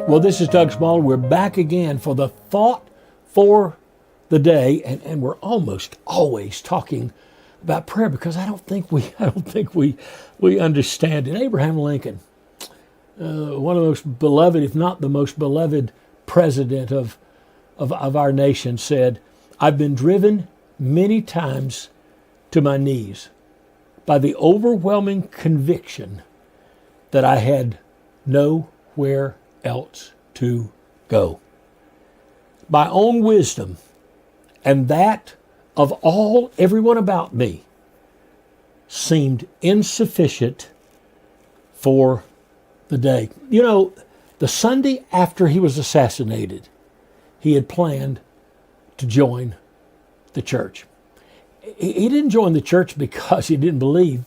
Well, this is Doug Small. We're back again for the thought for the day, and we're almost always talking about prayer because I don't think we understand it. Abraham Lincoln, one of the most beloved, if not the most beloved president of our nation, said, "I've been driven many times to my knees by the overwhelming conviction that I had nowhere else to go. My own wisdom and that of everyone about me seemed insufficient for the day." You know, the Sunday after he was assassinated, he had planned to join the church. He didn't join the church because he didn't believe.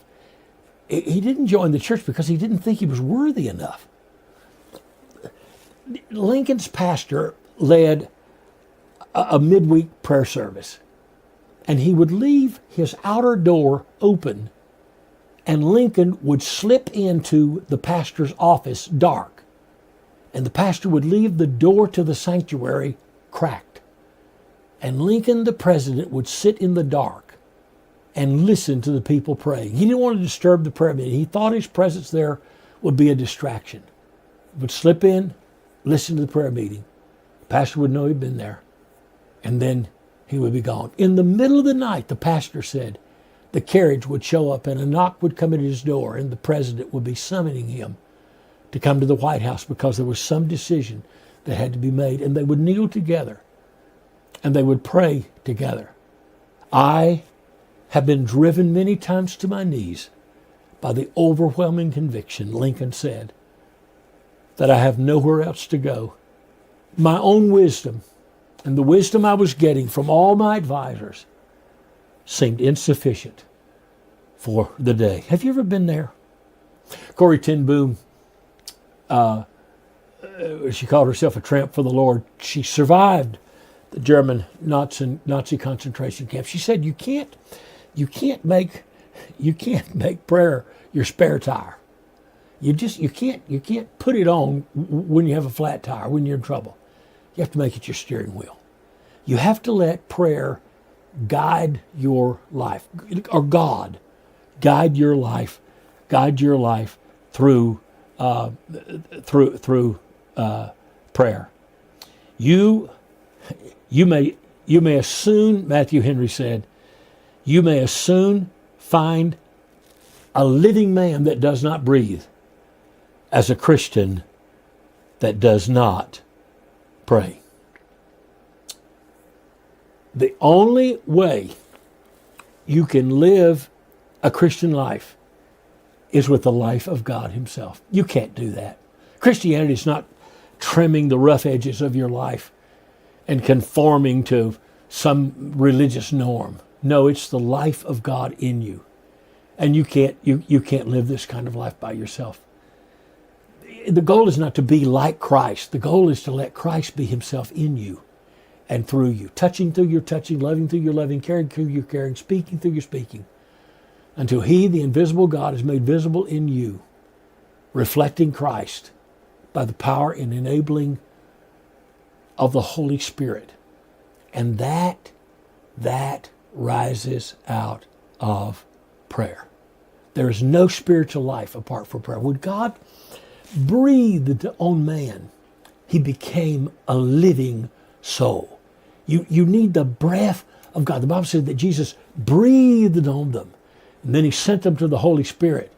He didn't join the church because he didn't think he was worthy enough. Lincoln's pastor led a midweek prayer service, and he would leave his outer door open, and Lincoln would slip into the pastor's office dark, and the pastor would leave the door to the sanctuary cracked, and Lincoln, the president, would sit in the dark and listen to the people praying. He didn't want to disturb the prayer meeting. He thought his presence there would be a distraction. He would slip in, listen to the prayer meeting. The pastor would know he'd been there, and then he would be gone. In the middle of the night, the pastor said, the carriage would show up and a knock would come at his door, and the president would be summoning him to come to the White House because there was some decision that had to be made, and they would kneel together and they would pray together. "I have been driven many times to my knees by the overwhelming conviction," Lincoln said, "that I have nowhere else to go. My own wisdom and the wisdom I was getting from all my advisors seemed insufficient for the day." Have you ever been there? Corrie ten Boom, she called herself a tramp for the Lord. She survived the German Nazi concentration camp. She said, you can't make prayer your spare tire. You can't put it on when you have a flat tire, when you're in trouble. You have to make it your steering wheel. You have to let prayer guide your life, or God guide your life through prayer. You may as soon, Matthew Henry said, you may as soon find a living man that does not breathe as a Christian that does not pray. The only way you can live a Christian life is with the life of God Himself. You can't do that. Christianity is not trimming the rough edges of your life and conforming to some religious norm. No, it's the life of God in you. And you can't live this kind of life by yourself. The goal is not to be like Christ. The goal is to let Christ be Himself in you and through you, touching through your touching, loving through your loving, caring through your caring, speaking through your speaking, until He, the invisible God, is made visible in you, reflecting Christ by the power and enabling of the Holy Spirit. And that rises out of prayer. There is no spiritual life apart from prayer. When God breathed on man, he became a living soul. You need the breath of God. The Bible said that Jesus breathed on them, and then He sent them to the Holy Spirit.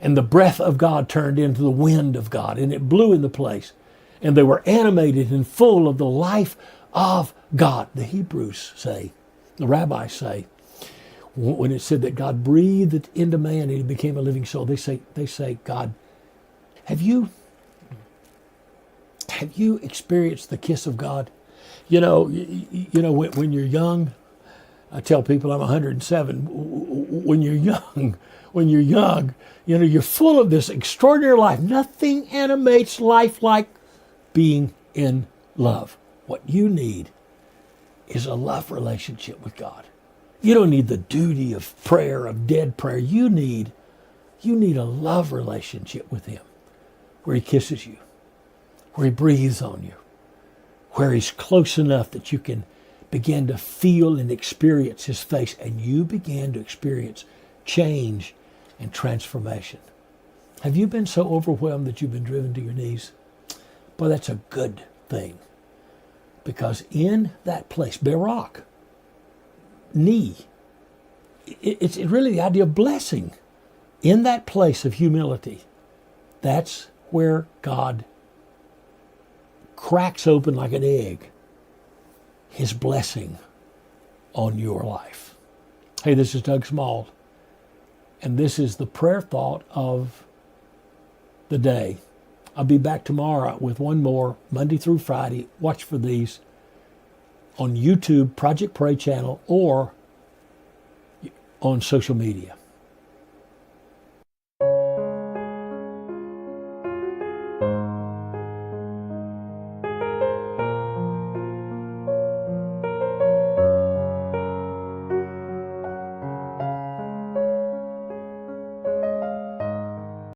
And the breath of God turned into the wind of God, and it blew in the place. And they were animated and full of the life of God. The Hebrews say, the rabbis say, when it said that God breathed into man and he became a living soul, they say, God, have you experienced the kiss of God? You know, when you're young, I tell people I'm 107. When you're young, you're full of this extraordinary life. Nothing animates life like being in love. What you need is a love relationship with God. You don't need the duty of prayer, of dead prayer. You need a love relationship with Him where He kisses you where he breathes on you, where he's close enough that you can begin to feel and experience his face, and you begin to experience change and transformation. Have you been so overwhelmed that you've been driven to your knees? Boy, that's a good thing. Because in that place, Barak, knee, it's really the idea of blessing. In that place of humility, that's where God cracks open like an egg his blessing on your life. Hey, this is Doug Small, and this is the prayer thought of the day. I'll be back tomorrow with one more, Monday through Friday. Watch for these on YouTube, Project Pray channel, or on social media.